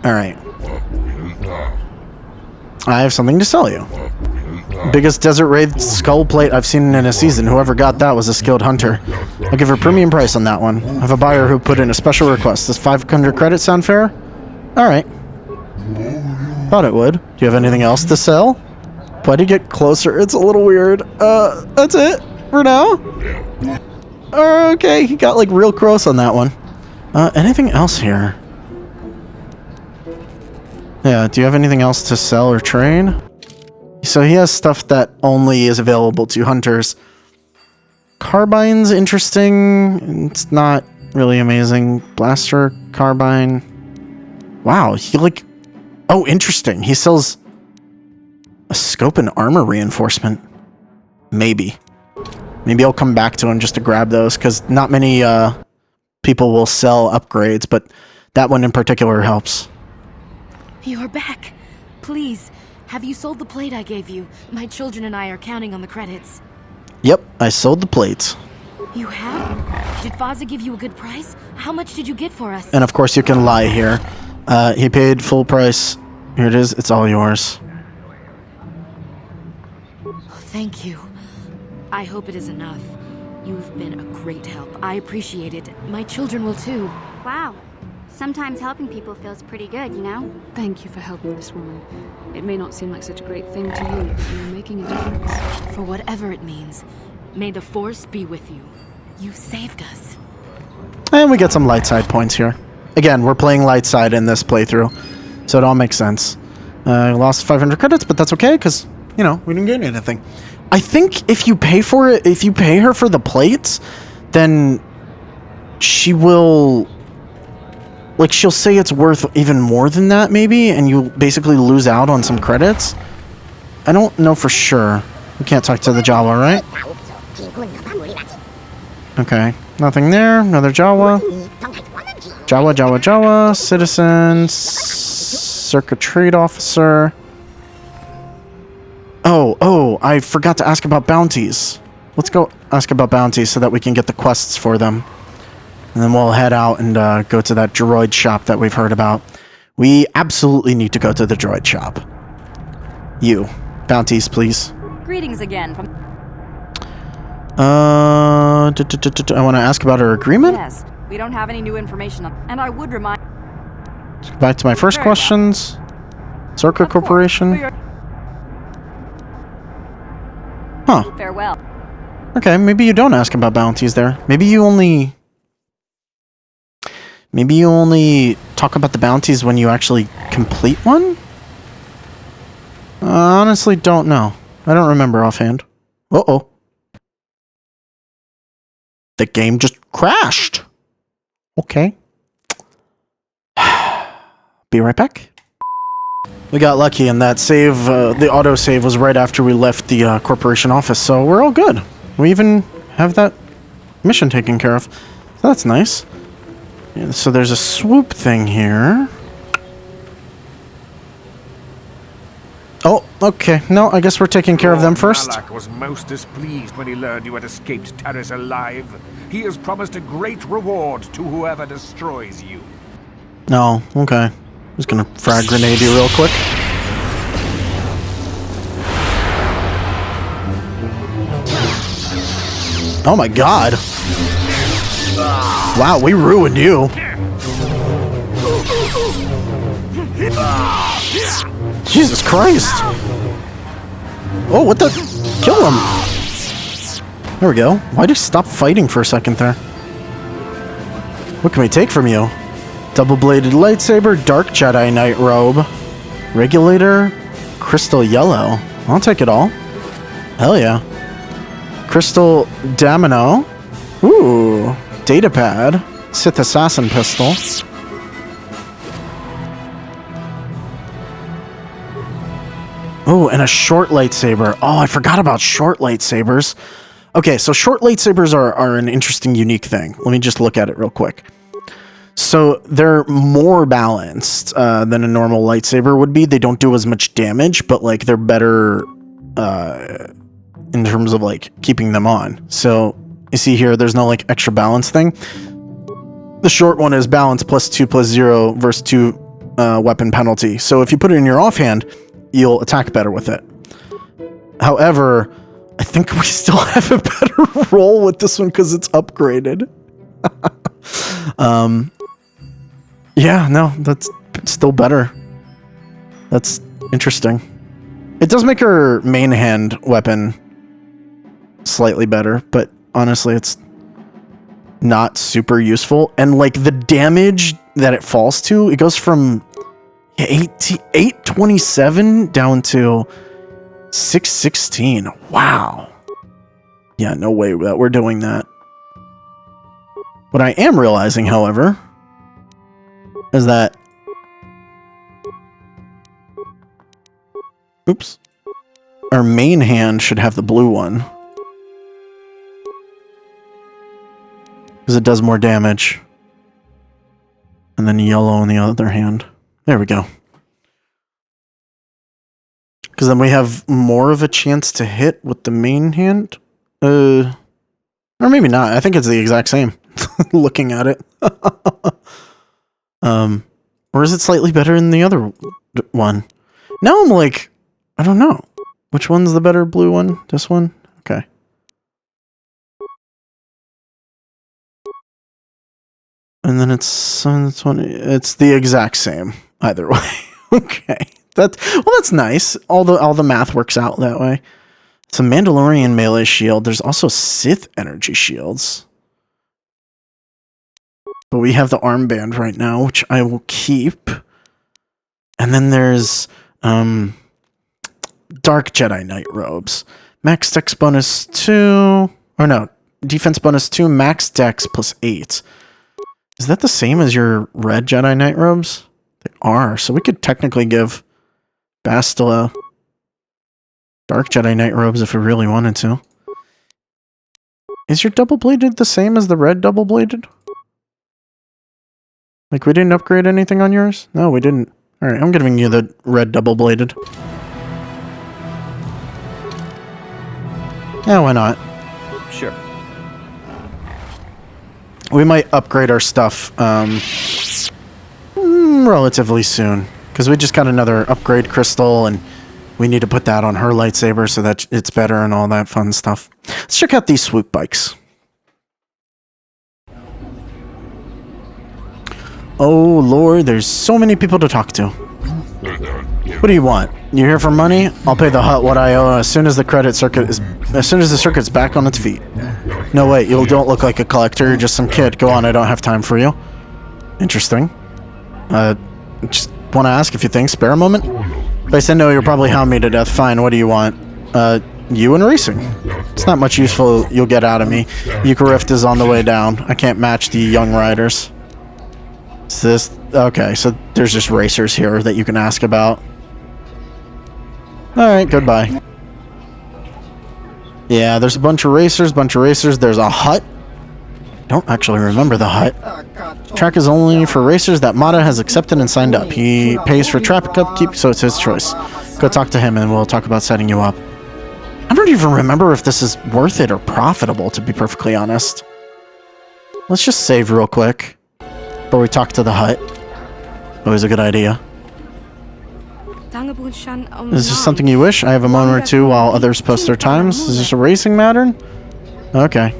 Alright. I have something to sell you. Biggest desert raid skull plate I've seen in a season. Whoever got that was a skilled hunter. I'll give her premium price on that one. I have a buyer who put in a special request. Does 500 credits sound fair? Alright. Thought it would. Do you have anything else to sell? Why do you get closer? It's a little weird. That's it for now. Okay, he got like real close on that one. Anything else here? Yeah, do you have anything else to sell or trade? So he has stuff that only is available to hunters. Carbine's interesting. It's not really amazing. Blaster, carbine. Wow, he like... Oh, interesting. He sells a scope and armor reinforcement. Maybe. Maybe I'll come back to him just to grab those, because not many people will sell upgrades, but that one in particular helps. You're back. Please, have you sold the plate I gave you? My children and I are counting on the credits. Yep, I sold the plates. You have? Did Faza give you a good price? How much did you get for us? And of course you can lie here. He paid full price. Here it is. It's all yours. Thank you. I hope it is enough. You've been a great help. I appreciate it. My children will too. Wow. Sometimes helping people feels pretty good, you know? Thank you for helping this woman. It may not seem like such a great thing to you, but you're making a difference. For whatever it means, may the Force be with you. You saved us. And we get some light side points here. Again, we're playing light side in this playthrough, so it all makes sense. I lost 500 credits, but that's okay, because, you know, we didn't get anything. I think if you pay for it, if you pay her for the plates, then she will... Like, she'll say it's worth even more than that, maybe, and you basically lose out on some credits. I don't know for sure. We can't talk to the Jawa, right? Okay. Nothing there. Another Jawa. Jawa. Citizens. Czerka Trade Officer. Oh, I forgot to ask about bounties. Let's go ask about bounties so that we can get the quests for them. And then we'll head out and go to that droid shop that we've heard about. We absolutely need to go to the droid shop. You. Bounties, please. Greetings again from... I want to ask about our agreement? Yes, we don't have any new information on... And I would remind... Back to my first Very well. questions. Czerka Corporation. Huh. Farewell. Okay, maybe you don't ask about bounties there. Maybe you only talk about the bounties when you actually complete one? I honestly don't know. I don't remember offhand. Uh-oh. The game just crashed. Okay. Be right back. We got lucky in that save, the auto-save was right after we left the corporation office, so we're all good. We even have that mission taken care of. So that's nice. Yeah, so there's a swoop thing here. Oh, okay. No, I guess we're taking care of them first. Malak was most displeased when he learned you had escaped Terrace alive. He has promised a great reward to whoever destroys you. No, okay. Just gonna frag grenade you real quick. Oh my god. Wow, we ruined you. Jesus Christ. Oh, what the? Kill him. There we go. Why'd you stop fighting for a second there? What can we take from you? Double-bladed lightsaber, dark Jedi Knight robe, regulator, crystal yellow. I'll take it all. Hell yeah. Crystal Damino. Ooh. Datapad. Sith Assassin pistol. Oh, and a short lightsaber. Oh, I forgot about short lightsabers. Okay, so short lightsabers are an interesting, unique thing. Let me just look at it real quick. So they're more balanced than a normal lightsaber would be. They don't do as much damage, but like they're better in terms of like keeping them on. So you see here, there's no like extra balance thing. The short one is balance +2/+0 versus 2 weapon penalty. So if you put it in your offhand, you'll attack better with it. However, I think we still have a better roll with this one because it's upgraded. Yeah, no, that's still better. That's interesting. It does make her main hand weapon slightly better, but honestly, it's not super useful. And like the damage that it falls to, it goes from 827 down to 616. Wow. Yeah, no way that we're doing that. What I am realizing, however, is that... Oops. Our main hand should have the blue one. Because it does more damage. And then yellow on the other hand. There we go. Because then we have more of a chance to hit with the main hand. Or maybe not. I think it's the exact same. Looking at it. Or is it slightly better than the other one? Now I'm like, I don't know. Which one's the better blue one? This one? Okay. And then it's the exact same either way. Okay. That's nice. All the math works out that way. It's a Mandalorian melee shield. There's also Sith energy shields. But we have the armband right now, which I will keep. And then there's Dark Jedi Knight robes. Max Dex bonus 2. Or no, defense bonus 2, max Dex plus 8. Is that the same as your red Jedi Knight robes? They are. So we could technically give Bastila Dark Jedi Knight robes if we really wanted to. Is your double-bladed the same as the red double-bladed? Like, we didn't upgrade anything on yours? No, we didn't. Alright, I'm giving you the red double-bladed. Yeah, why not? Sure. We might upgrade our stuff relatively soon. Because we just got another upgrade crystal, and we need to put that on her lightsaber so that it's better and all that fun stuff. Let's check out these swoop bikes. Oh lord, there's so many people to talk to. What do you want? You here for money? I'll pay the hut what I owe as soon as the circuit's back on its feet. No wait, you don't look like a collector, you're just some kid. Go on, I don't have time for you. Interesting. Just want to ask a few things. Spare a moment? If I said no, you'll probably hound me to death. Fine, what do you want? You and racing. It's not much useful you'll get out of me. Yuka Rift is on the way down. I can't match the young riders. Is this... Okay, so there's just racers here that you can ask about. Alright, goodbye. Yeah, there's a bunch of racers, There's a hut. Don't actually remember the hut. Track is only for racers that Mata has accepted and signed up. He pays for traffic upkeep, so it's his choice. Go talk to him and we'll talk about setting you up. I don't even remember if this is worth it or profitable, to be perfectly honest. Let's just save real quick before we talk to the hut. Always a good idea. Is this something you wish? I have a moment or two while others post their times. Is this a racing matter? Okay.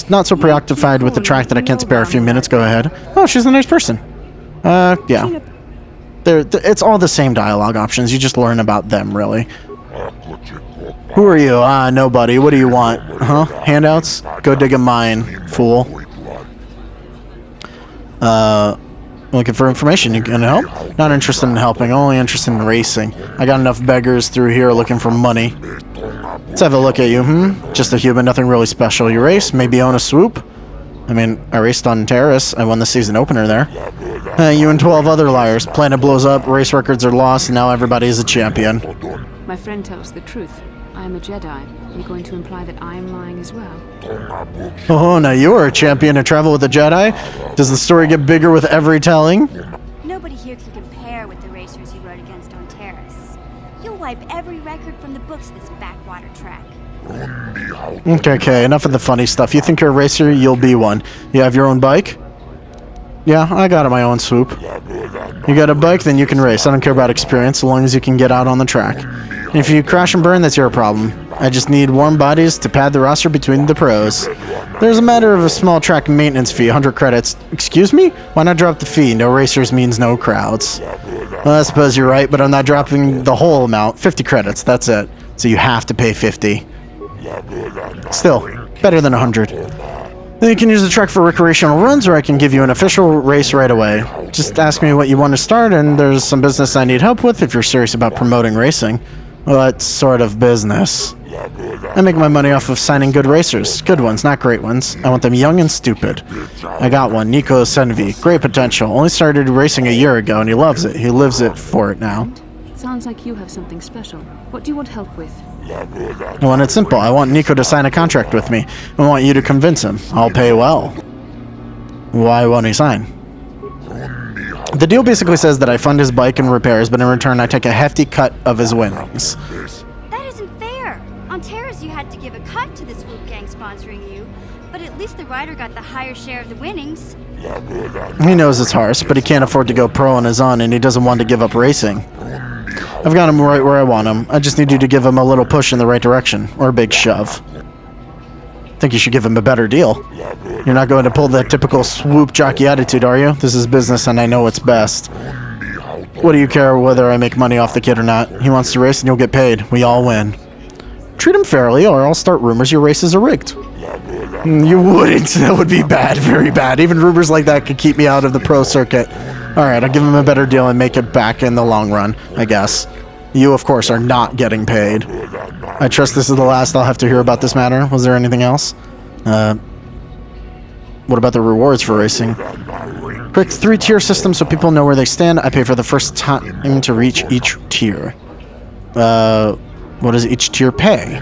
Not so preoccupied with the track that I can't spare a few minutes. Go ahead. Oh, she's a nice person. Yeah. It's all the same dialogue options. You just learn about them, really. Who are you? Nobody. What do you want? Huh? Handouts? Go dig a mine, fool. Looking for information. You gonna help? Not interested in helping. Only interested in racing. I got enough beggars through here looking for money. Let's have a look at you, Just a human, nothing really special. You race? Maybe own a swoop? I mean, I raced on Terrace. I won the season opener there. You and 12 other liars. Planet blows up, race records are lost, and now everybody is a champion. My friend tells the truth. I am a Jedi. Are you going to imply that I am lying as well? Oh, now you are a champion to travel with a Jedi? Does the story get bigger with every telling? Nobody here can compare with the racers you rode against on Terrace. You'll wipe every record from the books this backwater track. Okay, enough of the funny stuff. You think you're a racer? You'll be one. You have your own bike? Yeah, I got my own swoop. You got a bike, then you can race. I don't care about experience, so long as you can get out on the track. And if you crash and burn, that's your problem. I just need warm bodies to pad the roster between the pros. There's a matter of a small track maintenance fee, 100 credits. Excuse me? Why not drop the fee? No racers means no crowds. Well, I suppose you're right, but I'm not dropping the whole amount. 50 credits, that's it. So you have to pay 50. Still, better than 100. Then you can use the track for recreational runs, or I can give you an official race right away. Just ask me what you want to start, and there's some business I need help with if you're serious about promoting racing. What sort of business? I make my money off of signing good racers. Good ones, not great ones. I want them young and stupid. I got one, Nico Senvi. Great potential. Only started racing a year ago, and he loves it. He lives it for it now. Sounds like you have something special. What do you want help with? I want it simple. I want Nico to sign a contract with me. I want you to convince him. I'll pay well. Why won't he sign? The deal basically says that I fund his bike and repairs, but in return I take a hefty cut of his winnings. That isn't fair. On Terrace, you had to give a cut to the Swoop Gang sponsoring you, but at least the rider got the higher share of the winnings. He knows it's harsh, but he can't afford to go pro on his own, and he doesn't want to give up racing. I've got him right where I want him. I just need you to give him a little push in the right direction, or a big shove. Think you should give him a better deal. You're not going to pull the typical swoop jockey attitude, are you? This is business and I know what's best. What do you care whether I make money off the kid or not? He wants to race and you'll get paid. We all win. Treat him fairly or I'll start rumors your races are rigged. You wouldn't. That would be bad. Very bad. Even rumors like that could keep me out of the pro circuit. Alright, I'll give him a better deal and make it back in the long run, I guess. You, of course, are not getting paid. I trust this is the last I'll have to hear about this matter. Was there anything else? What about the rewards for racing? Quick 3-tier system so people know where they stand. I pay for the first time to reach each tier. What does each tier pay?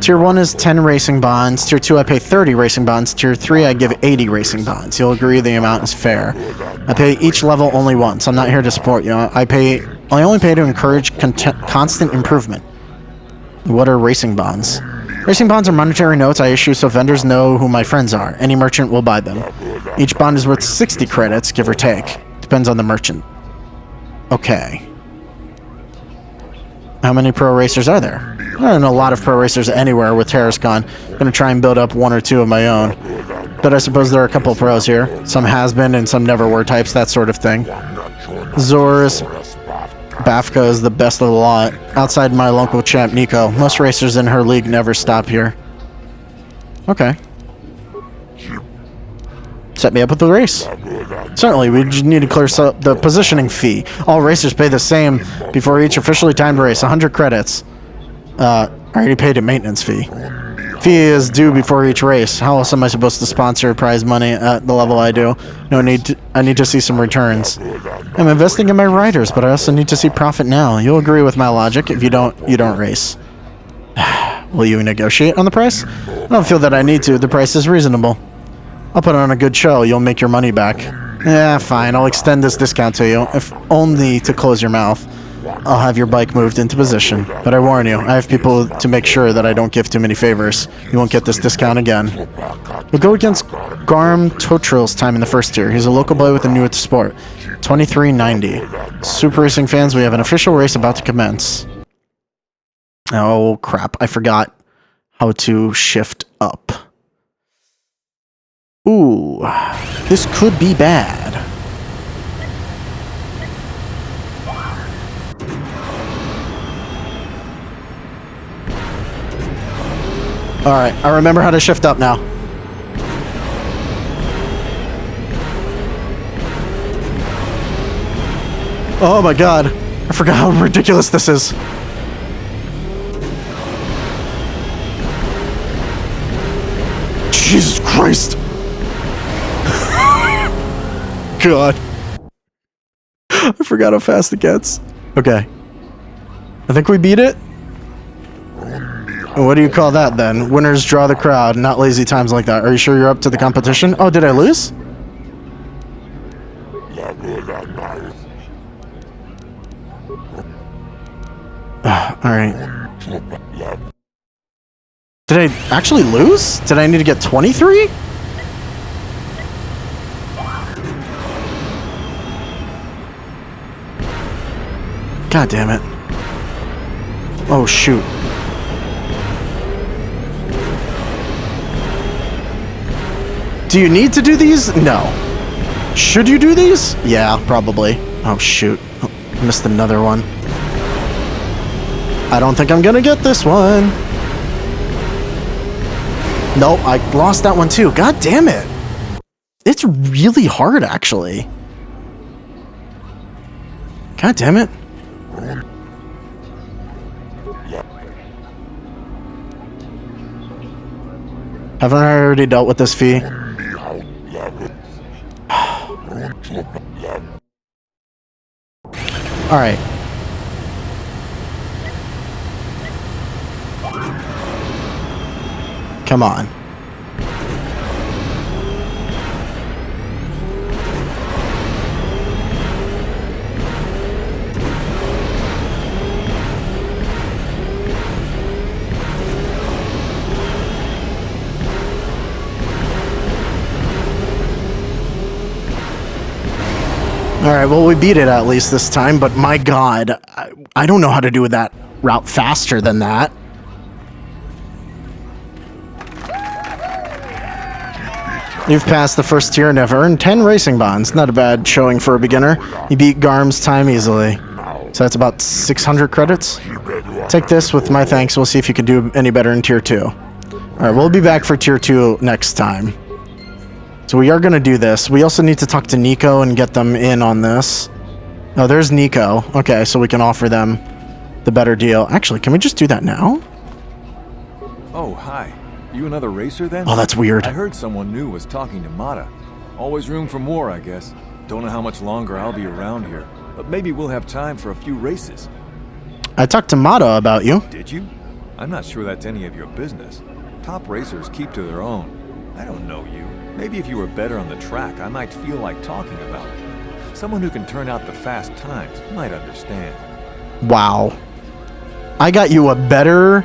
Tier 1 is 10 racing bonds. Tier 2, I pay 30 racing bonds. Tier 3, I give 80 racing bonds. You'll agree the amount is fair. I pay each level only once. I'm not here to support you. I only pay to encourage constant improvement. What are racing bonds? Racing bonds are monetary notes I issue so vendors know who my friends are. Any merchant will buy them. Each bond is worth 60 credits, give or take. Depends on the merchant. Okay. How many pro racers are there? I don't know a lot of pro racers anywhere with Terrascon. I'm going to try and build up 1 or 2 of my own. But I suppose there are a couple pros here. Some has-been and some never-were types, that sort of thing. Zorus Bafka is the best of the lot. Outside my local champ, Nico. Most racers in her league never stop here. Okay. Set me up with the race. Certainly, we just need to clear the positioning fee. All racers pay the same before each officially timed race, 100 credits. I already paid a maintenance fee. Fee is due before each race. How else am I supposed to sponsor prize money at the level I do? I need to see some returns. I'm investing in my riders, but I also need to see profit now. You'll agree with my logic. If you don't race. Will you negotiate on the price? I don't feel that I need to. The price is reasonable. I'll put on a good show. You'll make your money back. Yeah, fine. I'll extend this discount to you, if only to close your mouth. I'll have your bike moved into position. But I warn you, I have people to make sure that I don't give too many favors. You won't get this discount again. We'll go against Garm Totril's time in the first tier. He's a local boy with a new sport. 2390. Super Racing fans, we have an official race about to commence. Oh, crap. I forgot how to shift up. Ooh, this could be bad. Alright, I remember how to shift up now. Oh my god, I forgot how ridiculous this is. Jesus Christ. God. I forgot how fast it gets. Okay. I think we beat it. What do you call that then? Winners draw the crowd, not lazy times like that. Are you sure you're up to the competition? Oh, did I lose? Alright. Did I actually lose? Did I need to get 23? I God damn it. Oh, shoot. Do you need to do these? No. Should you do these? Yeah, probably. Oh, shoot. Oh, missed another one. I don't think I'm gonna get this one. Nope, I lost that one too. God damn it. It's really hard, actually. God damn it. Haven't I already dealt with this fee? Alright. Come on. Alright, well, we beat it at least this time, but my god, I don't know how to do that route faster than that. You've passed the first tier and have earned 10 racing bonds. Not a bad showing for a beginner. You beat Garm's time easily. So that's about 600 credits. Take this with my thanks. We'll see if you can do any better in tier 2. Alright, we'll be back for tier 2 next time. So we are going to do this. We also need to talk to Nico and get them in on this. Oh, there's Nico. Okay, so we can offer them the better deal. Actually, can we just do that now? Oh, hi. You another racer then? Oh, that's weird. I heard someone new was talking to Mata. Always room for more, I guess. Don't know how much longer I'll be around here, but maybe we'll have time for a few races. I talked to Mata about you. Did you? I'm not sure that's any of your business. Top racers keep to their own. I don't know you. Maybe if you were better on the track, I might feel like talking about it. Someone who can turn out the fast times might understand. Wow. I got you a better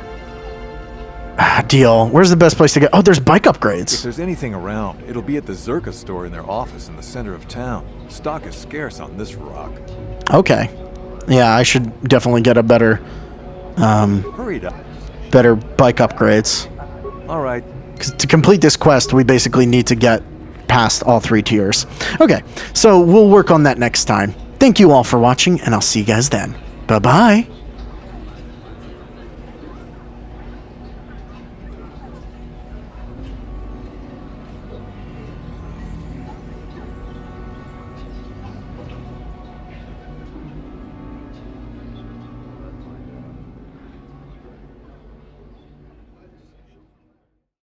deal. Where's the best place to get? Oh, there's bike upgrades. If there's anything around, it'll be at the Czerka store in their office in the center of town. Stock is scarce on this rock. Okay. Yeah, I should definitely get a better, Hurry up. better bike upgrades. All right. 'Cause to complete this quest, we basically need to get past all 3 tiers. Okay, so we'll work on that next time. Thank you all for watching, and I'll see you guys then. Bye-bye.